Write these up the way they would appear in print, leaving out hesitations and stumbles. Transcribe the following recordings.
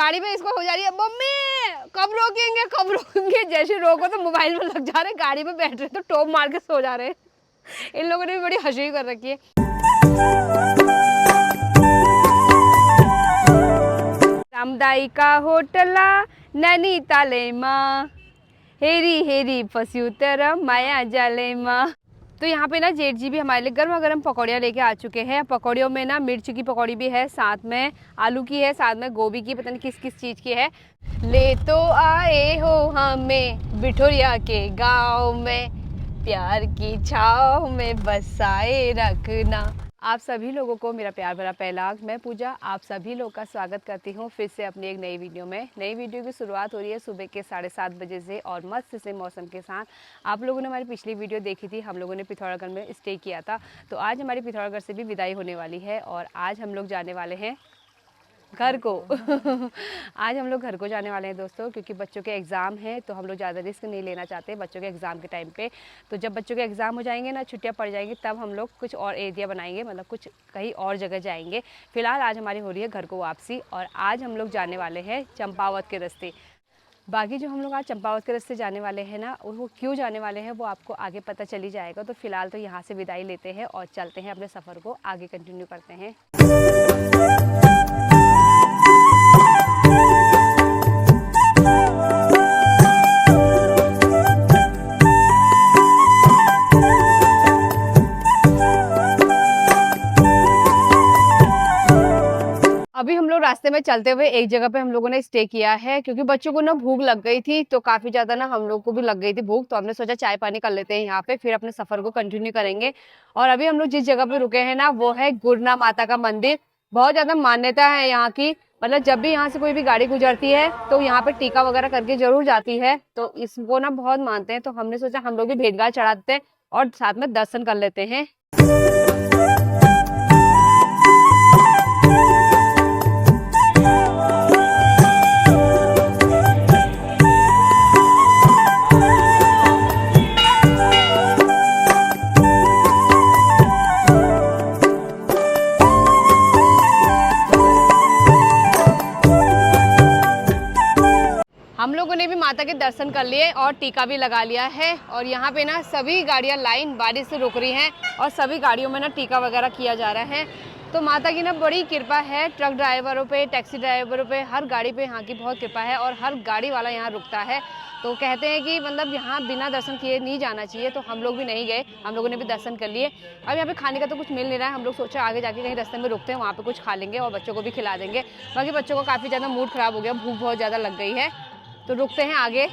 गाड़ी में इसको हो जा रही है, मम्मी कब रोकेंगे कब रोकेंगे। जैसे रोको तो मोबाइल में लग जा रहे, गाड़ी में बैठ रहे तो टॉप मार के सो जा रहे। इन लोगों ने भी बड़ी हंसी कर रखी है। रामदाई का होटला नैनीताले माँ, हेरी हेरी फस्यू तेरा माया जाले माँ। तो यहाँ पे ना जेठ जी भी हमारे लिए गर्मा गर्म पकौड़ियाँ लेके आ चुके हैं। पकौड़ियों में ना मिर्च की पकौड़ी भी है, साथ में आलू की है, साथ में गोभी की, पता नहीं किस किस चीज़ की है। ले तो आए हो हमें बिठोरिया के गाँव में, प्यार की छाँव में बसाए रखना। आप सभी लोगों को मेरा प्यार भरा पहलाग। मैं पूजा आप सभी लोग का स्वागत करती हूँ फिर से अपनी एक नई वीडियो में। नई वीडियो की शुरुआत हो रही है सुबह के 7:30 बजे से और मस्त से मौसम के साथ। आप लोगों ने हमारी पिछली वीडियो देखी थी, हम लोगों ने पिथौरागढ़ में स्टे किया था। तो आज हमारी पिथौरागढ़ से भी विदाई होने वाली है और आज हम लोग जाने वाले हैं घर को। आज हम लोग घर को जाने वाले हैं दोस्तों, क्योंकि बच्चों के एग्ज़ाम हैं तो हम लोग ज़्यादा रिस्क नहीं लेना चाहते बच्चों के एग्ज़ाम के टाइम पे। तो जब बच्चों के एग्ज़ाम हो जाएंगे ना, छुट्टियां पड़ जाएंगी, तब हम लोग कुछ और एरिया बनाएंगे, मतलब कुछ कहीं और जगह जाएंगे। फिलहाल आज हमारी हो रही है घर को वापसी और आज हम लोग जाने वाले हैं चंपावत के रास्ते। बाकी जो हम लोग आज चंपावत के रास्ते जाने वाले हैं ना, वो क्यों जाने वाले हैं वो आपको आगे पता चली जाएगा। तो फिलहाल तो यहाँ से विदाई लेते हैं और चलते हैं अपने सफ़र को आगे कंटिन्यू करते हैं। अभी हम लोग रास्ते में चलते हुए एक जगह पे हम लोगों ने स्टे किया है, क्योंकि बच्चों को ना भूख लग गई थी, तो काफ़ी ज़्यादा ना हम लोग को भी लग गई थी भूख। तो हमने सोचा चाय पानी कर लेते हैं यहाँ पे, फिर अपने सफ़र को कंटिन्यू करेंगे। और अभी हम लोग जिस जगह पे रुके हैं ना, वो है गुरना माता का मंदिर। बहुत ज़्यादा मान्यता है यहाँ की, मतलब जब भी यहाँ से कोई भी गाड़ी गुजरती है तो यहाँ पे टीका वगैरह करके जरूर जाती है। तो इसको ना बहुत मानते हैं, तो हमने सोचा हम लोग भी भेंट चढ़ाते हैं और साथ में दर्शन कर लेते हैं। हम लोगों ने भी माता के दर्शन कर लिए और टीका भी लगा लिया है। और यहाँ पे ना सभी गाड़ियाँ लाइन बारिश से रुक रही हैं और सभी गाड़ियों में ना टीका वगैरह किया जा रहा है। तो माता की ना बड़ी कृपा है, ट्रक ड्राइवरों पे, टैक्सी ड्राइवरों पे, हर गाड़ी पे यहाँ की बहुत कृपा है और हर गाड़ी वाला यहाँ रुकता है। तो कहते हैं कि मतलब यहाँ बिना दर्शन किए नहीं जाना चाहिए, तो हम लोग भी नहीं गए, हम लोगों ने भी दर्शन कर लिए। अब यहाँ पे खाने का तो कुछ मिल नहीं रहा है, हम लोग सोचा आगे जाके कहीं रास्ते में रुकते हैं, वहाँ पे कुछ खा लेंगे और बच्चों को भी खिला देंगे। बाकी बच्चों को काफ़ी ज़्यादा मूड ख़राब हो गया, भूख बहुत ज़्यादा लग गई है, तो रुकते हैं आगे।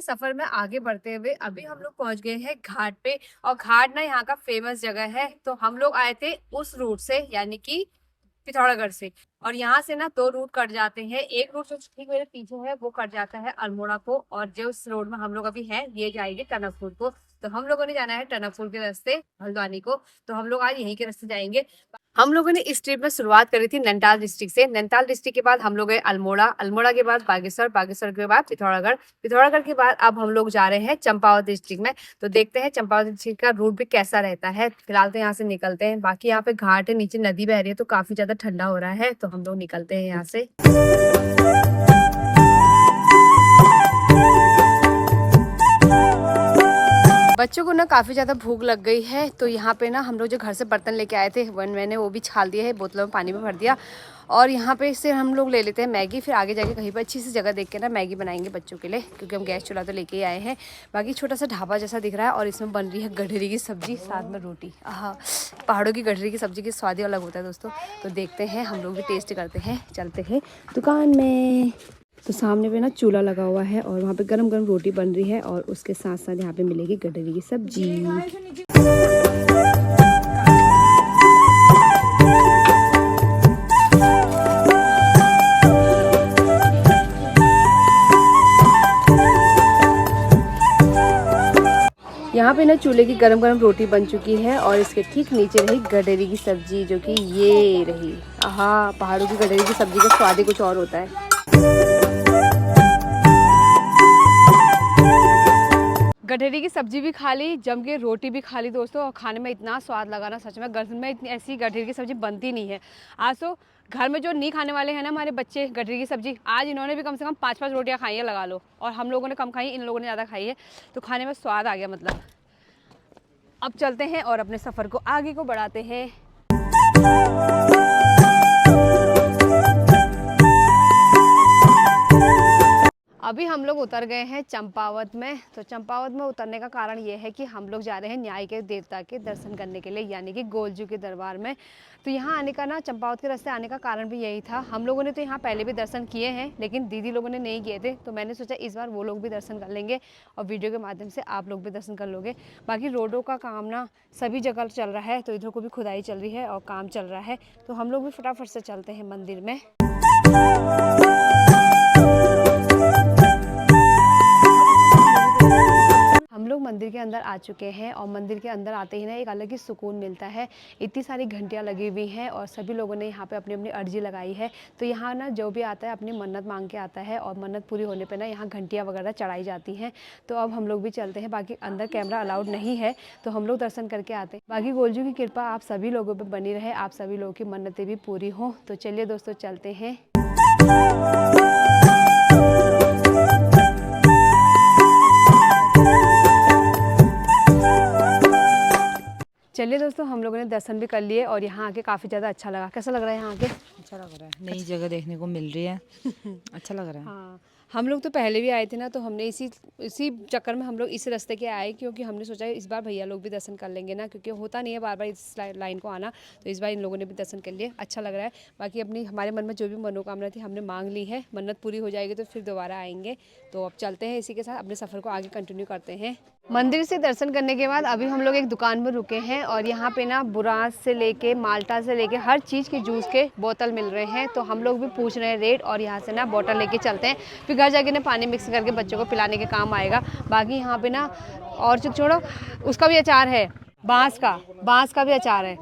सफर में आगे बढ़ते हुए अभी हम लोग पहुंच गए हैं घाट पे। और घाट ना यहाँ का फेमस जगह है, तो हम लोग आए थे उस रूट से, यानी कि पिथौरागढ़ से। और यहाँ से ना 2 रूट कट जाते हैं। एक रूट जो ठीक मेरे पीछे है वो कट जाता है अल्मोड़ा को, और जो इस रोड में हम लोग अभी हैं ये जाएंगे टनकपुर को। तो हम लोगों ने जाना है टनकपुर के रास्ते हल्द्वानी को, तो हम लोग आज यहीं के रास्ते जाएंगे। हम लोगों ने इस ट्रिप में शुरुआत करी थी नैनीताल डिस्ट्रिक्ट से। नैनीताल डिस्ट्रिक्ट के बाद हम लोग गए अल्मोड़ा, अल्मोड़ा के बाद बागेश्वर, बागेश्वर के बाद पिथौरागढ़, पिथौरागढ़ के बाद अब हम लोग जा रहे हैं चंपावत डिस्ट्रिक्ट में। तो देखते हैं चंपावत डिस्ट्रिक्ट का रूट भी कैसा रहता है। फिलहाल तो यहाँ से निकलते हैं। बाकी यहाँ पे घाट है, नीचे नदी बह रही है, तो काफी ज्यादा ठंडा हो रहा है, तो हम लोग निकलते हैं यहाँ से। बच्चों को ना काफ़ी ज़्यादा भूख लग गई है, तो यहाँ पे ना हम लोग जो घर से बर्तन लेके आए थे मैंने वो भी छाल दिया है, बोतलों में पानी में भर दिया। और यहाँ पे से हम लोग ले लेते हैं मैगी, फिर आगे जाके कहीं पर अच्छी सी जगह देख के ना मैगी बनाएंगे बच्चों के लिए, क्योंकि हम गैस चूल्हा तो लेके ही आए हैं। बाकी छोटा सा ढाबा जैसा दिख रहा है और इसमें बन रही है गठरी की सब्जी, साथ में रोटी। हाँ, पहाड़ों की गठरी की सब्जी की स्वाद ही अलग होता है दोस्तों। तो देखते हैं, हम लोग भी टेस्ट करते हैं। चलते हैं दुकान में। तो सामने पे ना चूल्हा लगा हुआ है और वहाँ पे गरम गरम रोटी बन रही है और उसके साथ साथ यहाँ पे मिलेगी गठरी की सब्जी। यहाँ यहाँ पे ना चूल्हे की गरम गरम रोटी बन चुकी है और इसके ठीक नीचे रही गडेरी की सब्जी, जो कि ये रही। हाँ, पहाड़ों की गडेरी की सब्जी का स्वाद ही कुछ और होता है। गठेरी की सब्जी भी खा ली, जम के रोटी भी खा ली दोस्तों, और खाने में इतना स्वाद लगा ना, सच में गर्मी में इतनी ऐसी गठेरी की सब्जी बनती नहीं है। आज तो घर में जो नहीं खाने वाले हैं ना हमारे बच्चे गठेरी की सब्जी, आज इन्होंने भी कम से कम 5-5 रोटियां खाई है लगा लो, और हम लोगों ने कम खाई, इन लोगों ने ज़्यादा खाई है, तो खाने में स्वाद आ गया मतलब। अब चलते हैं और अपने सफ़र को आगे को बढ़ाते हैं। अभी हम लोग उतर गए हैं चंपावत में। तो चंपावत में उतरने का कारण ये है कि हम लोग जा रहे हैं न्याय के देवता के दर्शन करने के लिए, यानी कि गोलजू के दरबार में। तो यहाँ आने का ना, चंपावत के रास्ते आने का कारण भी यही था। हम लोगों ने तो यहाँ पहले भी दर्शन किए हैं, लेकिन दीदी लोगों ने नहीं किए थे, तो मैंने सोचा इस बार वो लोग भी दर्शन कर लेंगे और वीडियो के माध्यम से आप लोग भी दर्शन कर लोगे। बाकी रोडों का काम ना सभी जगह चल रहा है, तो इधर को भी खुदाई चल रही है और काम चल रहा है, तो हम लोग भी फटाफट से चलते हैं मंदिर में। हम लोग मंदिर के अंदर आ चुके हैं और मंदिर के अंदर आते ही ना एक अलग ही सुकून मिलता है। इतनी सारी घंटियाँ लगी हुई हैं और सभी लोगों ने यहाँ पे अपनी अपनी अर्जी लगाई है। तो यहाँ ना जो भी आता है अपनी मन्नत मांग के आता है, और मन्नत पूरी होने पे ना यहाँ घंटियाँ वगैरह चढ़ाई जाती हैं। तो अब हम लोग भी चलते हैं, बाकी अंदर कैमरा अलाउड नहीं है, तो हम लोग दर्शन करके आते हैं। बाकी गोलजू की कृपा आप सभी लोगों पर बनी रहे, आप सभी लोगों की मन्नतें भी पूरी हों। तो चलिए दोस्तों चलते हैं। चलिए दोस्तों, हम लोगों ने दर्शन भी कर लिए और यहाँ आके काफ़ी ज़्यादा अच्छा लगा। कैसा लग रहा है यहाँ आके? अच्छा लग रहा है, नई जगह देखने को मिल रही है। अच्छा लग रहा है। हाँ, हम लोग तो पहले भी आए थे ना, तो हमने इसी चक्कर में हम लोग इस रास्ते के आए, क्योंकि हमने सोचा इस बार भैया लोग भी दर्शन कर लेंगे ना, क्योंकि होता नहीं है बार बार इस लाइन को आना, तो इस बार इन लोगों ने भी दर्शन कर लिए। अच्छा लग रहा है। बाकी अपनी हमारे मन में जो भी मनोकामना थी हमने मांग ली है, मन्नत पूरी हो जाएगी तो फिर दोबारा आएंगे। तो अब चलते हैं, इसी के साथ अपने सफ़र को आगे कंटिन्यू करते हैं। मंदिर से दर्शन करने के बाद अभी हम लोग एक दुकान में रुके हैं और यहाँ पे ना बुरास से लेके माल्टा से लेके हर चीज़ के जूस के बोतल मिल रहे हैं। तो हम लोग भी पूछ रहे हैं रेट, और यहाँ से ना बोतल लेके चलते हैं, फिर घर जाके ना पानी मिक्स करके बच्चों को पिलाने के काम आएगा। बाकी यहाँ पे ना और जो छोड़ो, उसका भी अचार है, बांस का भी अचार है,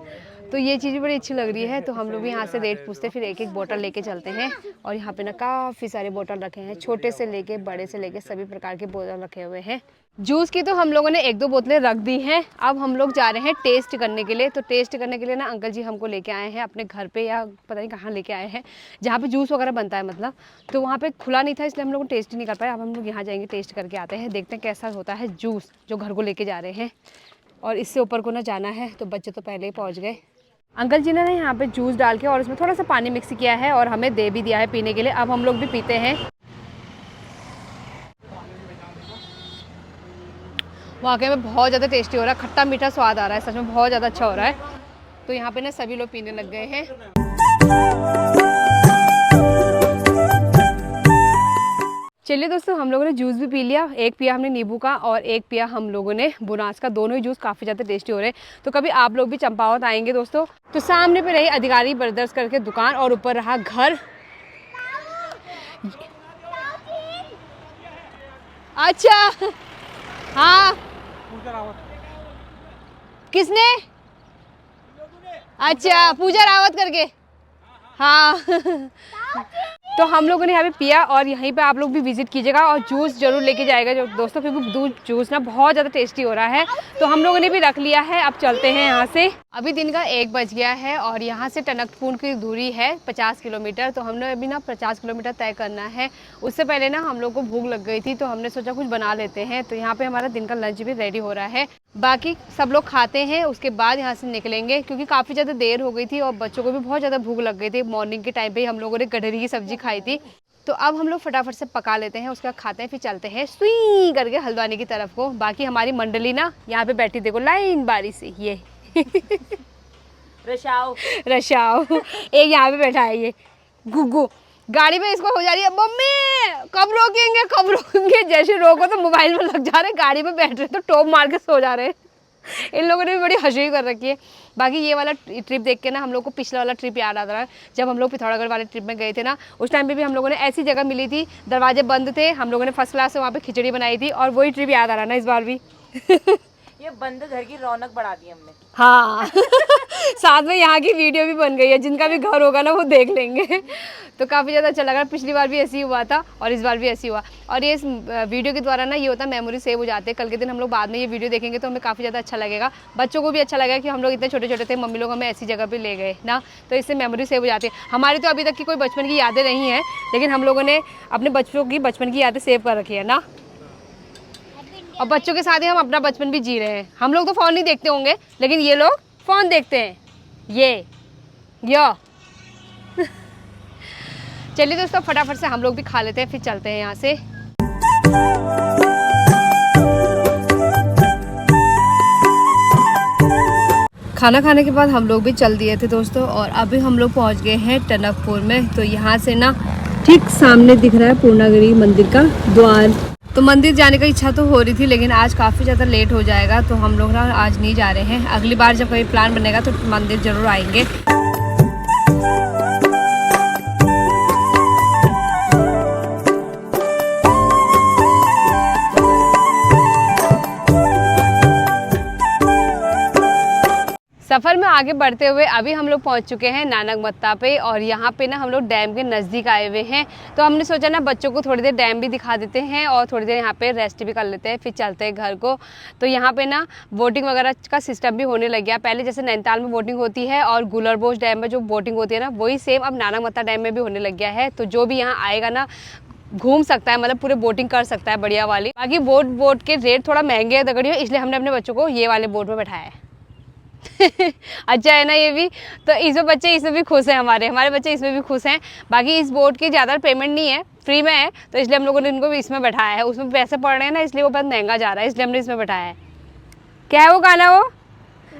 तो ये चीज़ भी बड़ी अच्छी लग रही है। तो हम लोग भी यहाँ से रेट पूछते फिर एक एक बोतल लेके चलते हैं। और यहाँ पे ना काफ़ी सारे बोतल रखे हैं, छोटे से लेके बड़े से लेके सभी प्रकार के बोतल रखे हुए हैं। जूस की तो हम लोगों ने 1-2 बोतलें रख दी हैं। अब हम लोग जा रहे हैं टेस्ट करने के लिए। तो टेस्ट करने के लिए ना अंकल जी हमको लेके आए हैं अपने घर पे, या पता नहीं कहाँ लेके आए हैं, जहाँ पे जूस वगैरह बनता है मतलब। तो वहाँ पे खुला नहीं था, इसलिए हम लोग टेस्ट ही नहीं कर पाए। अब हम लोग यहाँ जाएंगे, टेस्ट करके आते हैं, देखते हैं कैसा होता है जूस जो घर को लेके जा रहे हैं। और इससे ऊपर को ना जाना है, तो बच्चे तो पहले ही पहुँच गए। अंकल जी ने यहाँ पे जूस डाल के और उसमें थोड़ा सा पानी मिक्स किया है और हमें दे भी दिया है पीने के लिए। अब हम लोग भी पीते हैं। वाकई में बहुत ज़्यादा टेस्टी हो रहा है, खट्टा मीठा स्वाद आ रहा है, सच में बहुत ज़्यादा अच्छा हो रहा है। तो यहाँ पे ना सभी लोग पीने लग गए हैं। चलिए दोस्तों, हम लोगों ने जूस भी पी लिया। एक पिया हमने नींबू का और एक पिया हम लोगों ने बुनास का। दोनों ही जूस काफ़ी ज़्यादा टेस्टी हो रहे हैं। तो कभी आप लोग भी चंपावत आएंगे दोस्तों, तो सामने पे रही अधिकारी ब्रदर्स करके दुकान और ऊपर रहा घर। अच्छा, हाँ, किसने? अच्छा, पूजा रावत करके, हाँ। तो हम लोगों ने यहाँ पे पिया और यहीं पे आप लोग भी विजिट कीजिएगा और जूस जरूर लेके जाएगा जो दोस्तों, क्योंकि दूध जूस ना बहुत ज़्यादा टेस्टी हो रहा है। तो हम लोगों ने भी रख लिया है। अब चलते हैं यहाँ से। अभी दिन का 1 बज गया है और यहाँ से टनकपुर की दूरी है 50 किलोमीटर। तो हमने अभी ना 50 किलोमीटर तय करना है। उससे पहले ना हम लोग को भूख लग गई थी, तो हमने सोचा कुछ बना लेते हैं। तो यहाँ पे हमारा दिन का लंच भी रेडी हो रहा है। बाकी सब लोग खाते हैं, उसके बाद यहाँ से निकलेंगे, क्योंकि काफ़ी ज़्यादा देर हो गई थी और बच्चों को भी बहुत ज़्यादा भूख लग गई थी। मॉर्निंग के टाइम पे ही हम लोगों ने गठरी की सब्जी खाई थी। तो अब हम लोग फटाफट से पका लेते हैं, उसके बाद खाते हैं, फिर चलते हैं सुई करके हल्द्वानी की तरफ को। बाकी हमारी मंडली ना यहाँ पे बैठी, देखो लाइन बारी से, ये रशाओ एक यहाँ पे बैठा है, ये गुग्गू। गाड़ी में इसको हो जा रही है, मम्मी कब रोकेंगे। जैसे रोको तो मोबाइल में लग जा रहे, गाड़ी में बैठ रहे तो टॉप मार के सो जा रहे। इन लोगों ने भी बड़ी हंसी कर रखी है। बाकी ये वाला ट्रिप देख के ना हम लोग को पिछला वाला ट्रिप याद आ रहा है, जब हम लोग पिथौरागढ़ वाले ट्रिप में गए थे ना। उस टाइम पे भी हम लोगों ने ऐसी जगह मिली थी, दरवाजे बंद थे, हम लोगों ने फर्स्ट क्लास से वहाँ पे खिचड़ी बनाई थी, और वही ट्रिप याद आ रहा है ना इस बार भी। ये बंद घर की रौनक बढ़ा दी हमने। हाँ साथ में यहाँ की वीडियो भी बन गई है, जिनका भी घर होगा ना वो देख लेंगे। तो काफ़ी ज़्यादा अच्छा लगा। पिछली बार भी ऐसे ही हुआ था और इस बार भी ऐसे ही हुआ। और ये इस वीडियो के द्वारा ना ये होता है मेमोरी सेव हो जाते हैं। कल के दिन हम लोग बाद में ये वीडियो देखेंगे तो हमें काफ़ी ज़्यादा अच्छा लगेगा, बच्चों को भी अच्छा लगेगा कि हम लोग इतने छोटे छोटे थे, मम्मी लोग हमें ऐसी जगह पर ले गए ना, तो इससे मेमोरी सेव हो जाती है। हमारी तो अभी तक की कोई बचपन की यादें नहीं हैं, लेकिन हम लोगों ने अपने बच्चों की बचपन की यादें सेव कर रखी है ना, और बच्चों के साथ ही हम अपना बचपन भी जी रहे हैं। हम लोग तो फ़ोन नहीं देखते होंगे, लेकिन ये लोग फ़ोन देखते हैं। यो चलिए दोस्तों फटाफट से हम लोग भी खा लेते हैं, फिर चलते हैं यहाँ से। खाना खाने के बाद हम लोग भी चल दिए थे दोस्तों, और अभी हम लोग पहुँच गए हैं टनकपुर में। तो यहाँ से ना ठीक सामने दिख रहा है पूर्णागिरि मंदिर का द्वार। तो मंदिर जाने का इच्छा तो हो रही थी, लेकिन आज काफ़ी ज़्यादा लेट हो जाएगा, तो हम लोग ना आज नहीं जा रहे हैं। अगली बार जब कोई प्लान बनेगा तो मंदिर ज़रूर आएंगे। सफ़र में आगे बढ़ते हुए अभी हम लोग पहुंच चुके हैं नानकमत्ता पे, और यहाँ पे ना हम लोग डैम के नज़दीक आए हुए हैं। तो हमने सोचा ना बच्चों को थोड़ी देर डैम भी दिखा देते हैं और थोड़ी देर यहाँ पे रेस्ट भी कर लेते हैं, फिर चलते हैं घर को। तो यहाँ पे ना बोटिंग वगैरह का सिस्टम भी होने लग गया। पहले जैसे नैनीताल में बोटिंग होती है और गुलरबोज डैम में जो बोटिंग होती है ना, वही सेम अब नानकमत्ता डैम में भी होने लग गया है। तो जो भी यहाँ आएगा ना घूम सकता है, मतलब पूरे बोटिंग कर सकता है बढ़िया वाली। बाकी बोट के रेट थोड़ा महंगे है दगड़ियों, इसलिए हमने अपने बच्चों को ये वाले बोट में बैठाया है। अच्छा है ना ये भी, तो इसमें बच्चे इसमें भी खुश हैं, हमारे बच्चे इसमें भी खुश हैं। बाकी इस बोट की ज़्यादा पेमेंट नहीं है, फ्री में है, तो इसलिए हम लोगों ने इनको भी इसमें बैठाया है। उसमें पैसे पड़ रहे हैं ना, इसलिए वो बहुत महंगा जा रहा है, इसलिए हमने इसमें बैठाया है। क्या है वो गाना, वो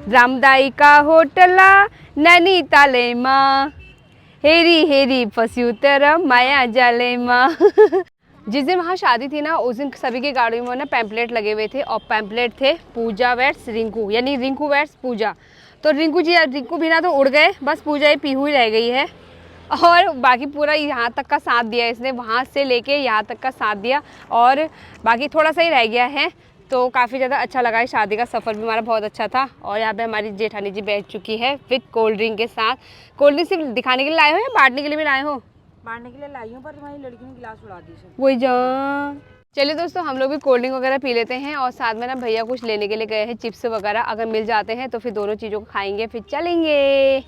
रामदाई का होटला नैनीताले माँ, हेरी हेरी फस्यू तेरा माया जाले माँ। जिस दिन वहाँ शादी थी ना, उस दिन सभी की गाड़ियों में ना पैम्पलेट लगे हुए थे, और पैम्पलेट थे पूजा वेट्स रिंकू, यानी रिंकू वेट्स पूजा। तो रिंकू भी ना तो उड़ गए, बस पूजा ही पीहू ही रह गई है। और बाकी पूरा यहाँ तक का साथ दिया इसने, वहाँ से लेके यहाँ तक का साथ दिया, और बाकी थोड़ा सा ही रह गया है। तो काफ़ी ज़्यादा अच्छा लगा है, शादी का सफ़र भी हमारा बहुत अच्छा था। और यहाँ पे हमारी जेठानी जी बैठ चुकी है विद कोल्ड ड्रिंक के साथ। कोल्ड ड्रिंक सिर्फ दिखाने के लिए लाए हो या बांटने के लिए भी लाए हो? बांटने के लिए लाई हूँ, पर तुम्हारी लड़की ने गिलास उड़ा दी। वही जान। चलिए दोस्तों हम लोग भी कोल्ड ड्रिंक वगैरह पी लेते हैं, और साथ में ना भैया कुछ लेने के लिए गए हैं, चिप्स वगैरह। अगर मिल जाते हैं तो फिर दोनों चीज़ों को खाएंगे, फिर चलेंगे।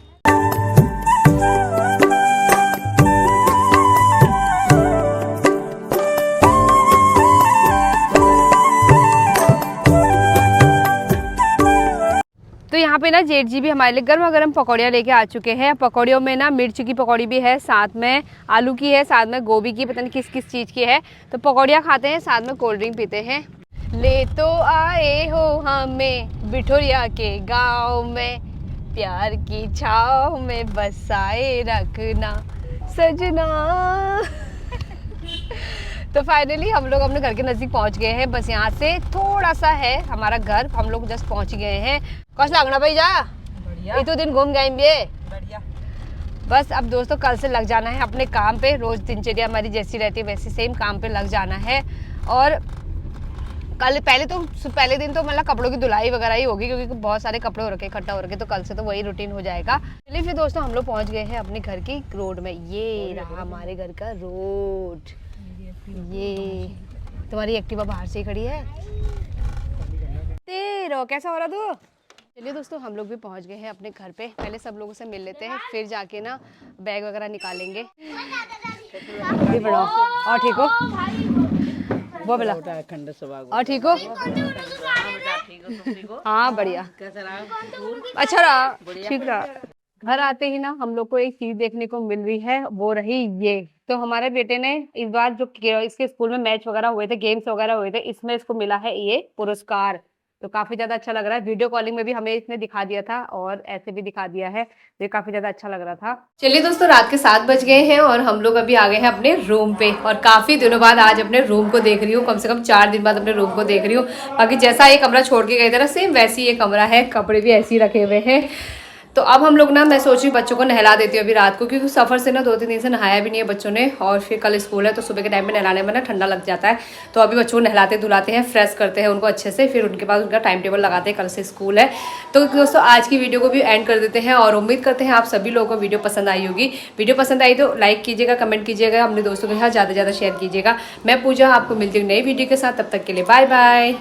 तो यहाँ पे ना जेठ जी भी हमारे लिए गर्मा गर्म पकौड़ियाँ लेके आ चुके हैं। पकौड़ियों में ना मिर्च की पकौड़ी भी है, साथ में आलू की है, साथ में गोभी की, पता नहीं किस किस चीज़ की है। तो पकौड़ियाँ खाते हैं, साथ में कोल्ड ड्रिंक पीते हैं। ले तो आए हो हमें बिठोरिया के गाँव में, प्यार की छाँव में बसाए रखना सजना। तो फाइनली हम लोग अपने घर के नज़दीक पहुंच गए हैं। बस यहाँ से थोड़ा सा है हमारा घर, हम लोग जस्ट पहुंच गए हैं। कौन लगना भाई जा बढ़िया, ये तो दिन घूम गए बढ़िया। बस अब दोस्तों कल से लग जाना है अपने काम पे। रोज़ दिनचर्या हमारी जैसी रहती है वैसे सेम काम पे लग जाना है। और कल पहले दिन तो मतलब कपड़ों की धुलाई वगैरह ही होगी, क्योंकि बहुत सारे कपड़े हो रखे इकट्ठा हो रखे। तो कल से तो वही रूटीन हो जाएगा। चलिए फिर दोस्तों हम लोग पहुँच गए हैं अपने घर की रोड में। ये रहा हमारे घर का रोड। ये तुम्हारी एक्टिवा बाहर से ही खड़ी है। तेरो कैसा हो रहा तू? चलिए दोस्तों हम लोग भी पहुंच गए हैं अपने घर पे। पहले सब लोगों से मिल लेते हैं, फिर जाके ना बैग वगैरह निकालेंगे। ये बढ़ाओ। और ठीक हो? वो बोला और ठीक हो? हाँ बढ़िया, अच्छा रहा, ठीक रहा। घर आते ही ना हम लोग को एक चीज देखने को मिल रही है, वो रही ये। तो हमारे बेटे ने इस बार जो इसके स्कूल में मैच वगैरह हुए थे, गेम्स वगैरह हुए थे, इसमें इसको मिला है ये पुरस्कार। तो काफी ज्यादा अच्छा लग रहा है। वीडियो कॉलिंग में भी हमें इसने दिखा दिया था और ऐसे भी दिखा दिया है, तो ये काफी ज्यादा अच्छा लग रहा था। चलिए दोस्तों रात के 7 बज गए हैं और हम लोग अभी आ गए हैं अपने रूम पे, और काफी दिनों बाद आज अपने रूम को देख रही हूँ। कम से कम 4 दिन बाद अपने रूम को देख रही हूँ। बाकी जैसा ये कमरा छोड़ के गए थे ना, सेम वैसे ही ये कमरा है, कपड़े भी ऐसे ही रखे हुए हैं। तो अब हम लोग ना, मैं सोच रही हूँ बच्चों को नहला देती हूँ अभी रात को, क्योंकि सफ़र से ना 2-3 दिन से नहाया भी नहीं है बच्चों ने, और फिर कल स्कूल है तो सुबह के टाइम में नहलाने में ना ठंडा लग जाता है। तो अभी बच्चों को नहलाते धुलाते हैं, फ्रेश करते हैं उनको अच्छे से, फिर उनके पास उनका टाइम टेबल लगाते हैं, कल से स्कूल है। तो दोस्तों आज की वीडियो को भी एंड कर देते हैं, और उम्मीद करते हैं आप सभी लोगों को वीडियो पसंद आई होगी। वीडियो पसंद आई तो लाइक कीजिएगा, कमेंट कीजिएगा, अपने दोस्तों के साथ ज़्यादा से ज़्यादा शेयर कीजिएगा। मैं पूजा आपको मिलती हूँ नई वीडियो के साथ, तब तक के लिए बाय बाय।